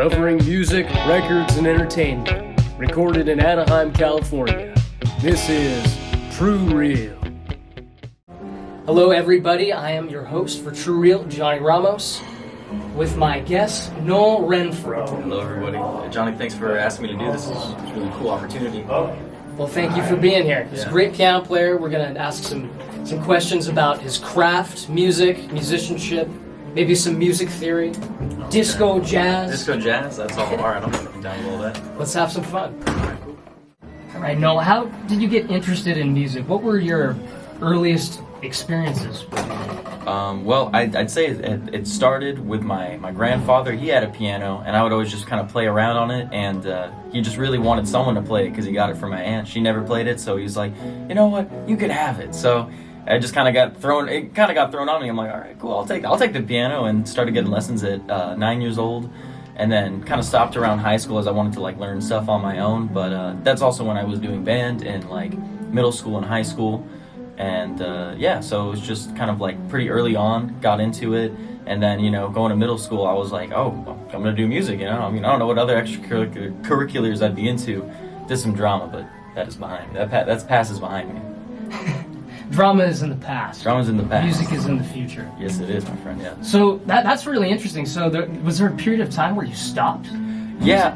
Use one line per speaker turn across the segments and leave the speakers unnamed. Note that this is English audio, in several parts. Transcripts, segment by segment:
covering music, records, and entertainment. Recorded in Anaheim, California. This is TruReel. Hello, everybody. I am your host for TruReel, Johnny Ramos, with my guest, Noel Renfro.
Hello, everybody. Johnny, thanks for asking me to do this. It's a really cool opportunity.
Well, thank you for being here. He's a great piano player. We're going to ask some questions about his craft, music, musicianship, maybe some music theory, disco jazz.
Disco jazz? That's all. All right, I'm down with all that.
Let's have some fun. All right, Noel, how did you get interested in music? What were your earliest experiences with music?
Well, I'd say it started with my grandfather. He had a piano, and I would always just kind of play around on it, and he just really wanted someone to play it because he got it from my aunt. She never played it, so he was like, you know what, you could have it. So I just kind of got thrown on me. I'm like, all right, cool, I'll take the piano, and started getting lessons at 9 years old, and then kind of stopped around high school as I wanted to like learn stuff on my own. But that's also when I was doing band in like middle school and high school. And so it was just kind of like pretty early on, got into it, and then, you know, going to middle school, I was like, oh, well, I'm gonna do music, you know? I mean, I don't know what other extracurriculars I'd be into. Did some drama, but that is behind me. That passes behind me.
Drama is in the past.
Drama's in the past.
Music is in the future.
Yes, it is, my friend, yeah.
So that's really interesting. So was there a period of time where you stopped?
Yeah,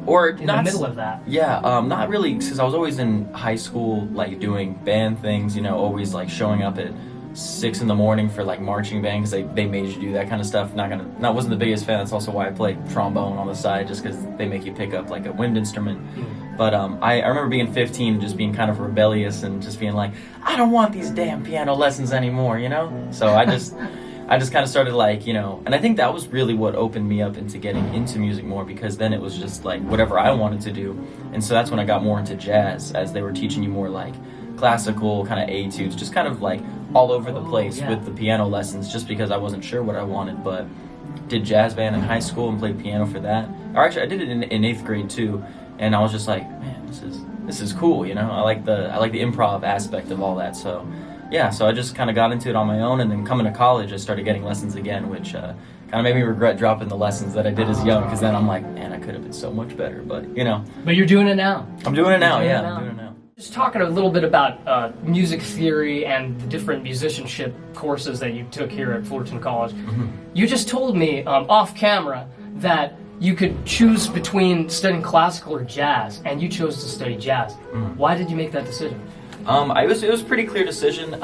or
In
not
the middle of that?
Yeah, not really, because I was always in high school, like doing band things, you know, always like showing up at 6 a.m. for like marching band, because they made you do that kind of stuff. Wasn't the biggest fan. That's also why I played trombone on the side, just because they make you pick up like a wind instrument. But I remember being 15, just being kind of rebellious and just being like, I don't want these damn piano lessons anymore, you know? So I just kind of started like, you know, and I think that was really what opened me up into getting into music more, because then it was just like whatever I wanted to do. And so that's when I got more into jazz, as they were teaching you more like classical kind of etudes, just kind of like all over the place with the piano lessons, just because I wasn't sure what I wanted. But did jazz band in high school and played piano for that. Or actually I did it in 8th grade too, and I was just like, man, this is cool, you know? I like the improv aspect of all that. So yeah, so I just kind of got into it on my own, and then coming to college, I started getting lessons again, which kind of made me regret dropping the lessons that I did as young, because then I'm like, man, I could have been so much better, but you know.
But you're doing it now.
I'm doing it now, I'm doing it now.
Just talking a little bit about music theory and the different musicianship courses that you took here at Fullerton College.
Mm-hmm.
You just told me off camera that you could choose between studying classical or jazz, and you chose to study jazz. Why did you make that decision?
It was a pretty clear decision.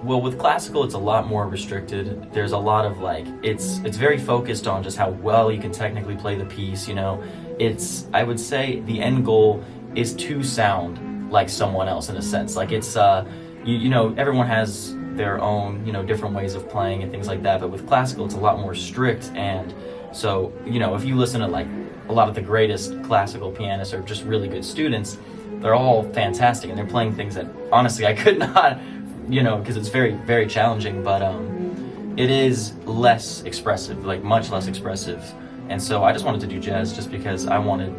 Well, with classical, it's a lot more restricted. There's a lot of like, it's very focused on just how well you can technically play the piece, you know. I would say the end goal is to sound like someone else in a sense. Like it's, you know, everyone has their own, you know, different ways of playing and things like that. But with classical, it's a lot more strict. And so, you know, if you listen to like a lot of the greatest classical pianists or just really good students, they're all fantastic, and they're playing things that honestly I could not, you know, because it's very, very challenging, but it is less expressive, like much less expressive. And so I just wanted to do jazz just because I wanted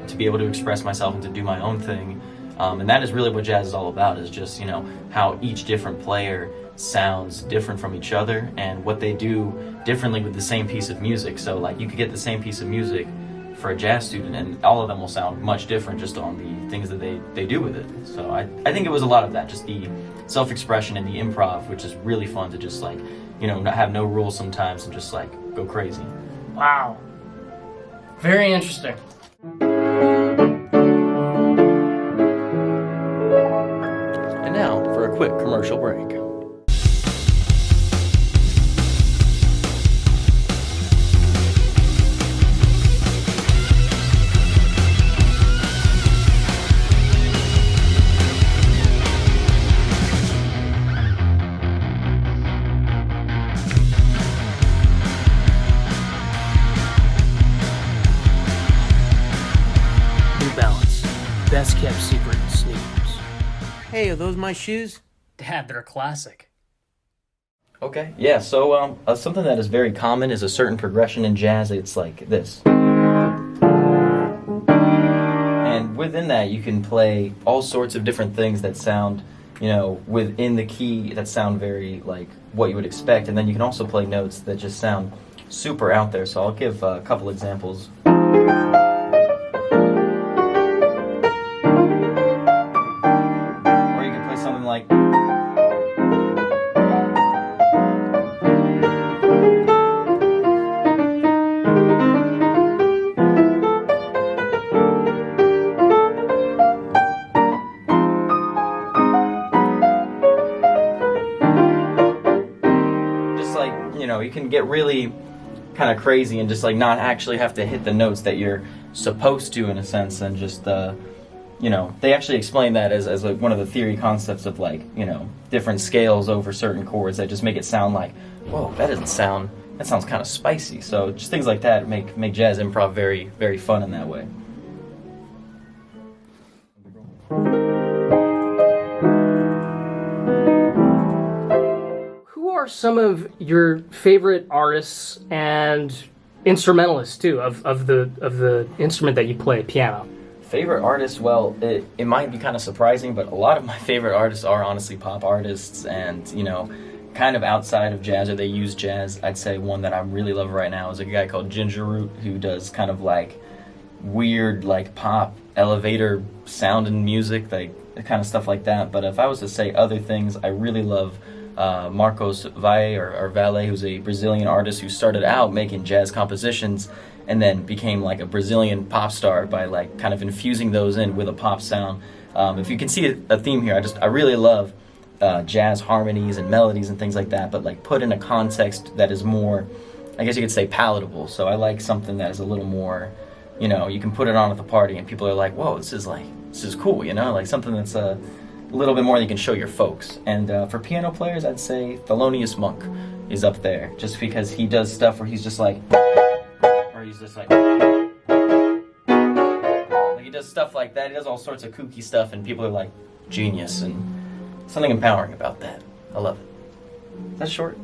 to be able to express myself and to do my own thing. And that is really what jazz is all about, is just, you know, how each different player sounds different from each other, and what they do differently with the same piece of music. So like you could get the same piece of music for a jazz student, and all of them will sound much different just on the things that they do with it. So I think it was a lot of that, just the self-expression and the improv, which is really fun to just like, you know, not have no rules sometimes and just like go crazy.
Wow. Very interesting.
And now for a quick commercial break.
Best kept secret in sneakers.
Hey, are those my shoes?
Dad, they're a classic.
Okay, yeah, so something that is very common is a certain progression in jazz. It's like this. And within that, you can play all sorts of different things that sound, you know, within the key, that sound very like what you would expect. And then you can also play notes that just sound super out there. So I'll give a couple examples. you can get really kind of crazy and just like not actually have to hit the notes that you're supposed to, in a sense, and just they actually explain that as like one of the theory concepts of like different scales over certain chords that just make it sound like, whoa, that sounds kind of spicy. So just things like that make jazz improv very, very fun in that way.
Who are some of your favorite artists and instrumentalists too of the instrument that you play, piano?
Favorite artists? Well, it might be kind of surprising, but a lot of my favorite artists are honestly pop artists, and kind of outside of jazz, or they use jazz. I'd say one that I really love right now is a guy called Ginger Root, who does kind of like weird like pop elevator sound and music, like kind of stuff like that. But if I was to say other things, I really love Marcos Valle, who's a Brazilian artist who started out making jazz compositions and then became like a Brazilian pop star by like kind of infusing those in with a pop sound. If you can see a theme here, I really love jazz harmonies and melodies and things like that, but like put in a context that is more, I guess you could say, palatable. So I like something that is a little more, you can put it on at the party and people are like, whoa, this is cool, like something that's a little bit more than you can show your folks. And for piano players, I'd say Thelonious Monk is up there, just because he does stuff where he's just like, he does stuff like that. He does all sorts of kooky stuff, and people are like, genius, and something empowering about that. I love it. That's short.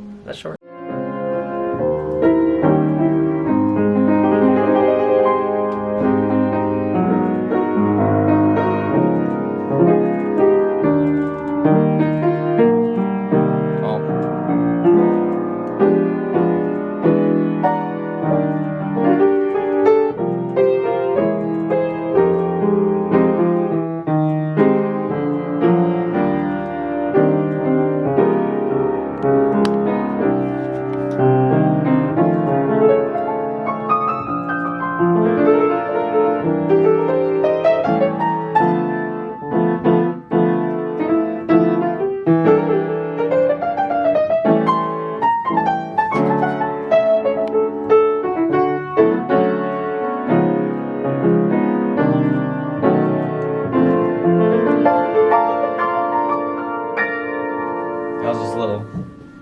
That was just a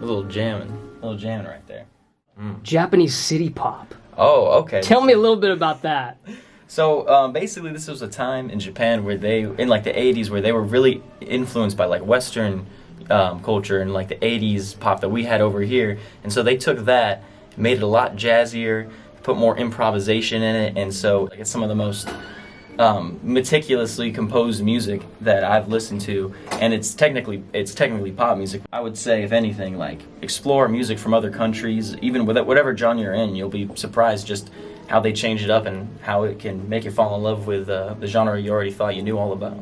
little jamming right there.
Japanese city pop.
Oh, okay.
Tell me a little bit about that.
So basically, this was a time in Japan where in like the 80s, where they were really influenced by like Western culture and like the 80s pop that we had over here. And so they took that, made it a lot jazzier, put more improvisation in it. And so like, it's some of the most meticulously composed music that I've listened to, and it's technically pop music. I would say, if anything, like explore music from other countries, even with whatever genre you're in. You'll be surprised just how they change it up and how it can make you fall in love with the genre you already thought you knew all about.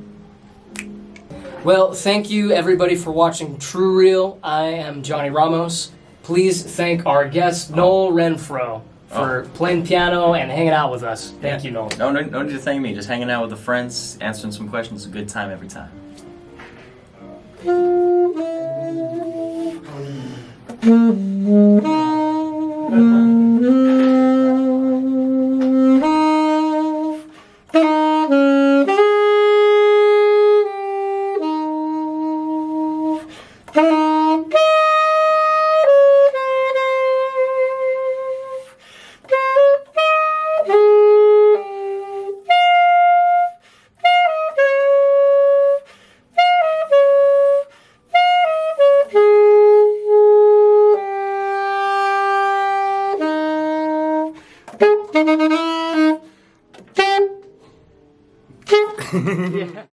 Well, thank you everybody for watching TruReel. I am Johnny Ramos. Please thank our guest Noel Renfro for playing piano and hanging out with us. Thank you, Noel.
No need to thank me. Just hanging out with the friends, answering some questions. A good time every time.
Yeah.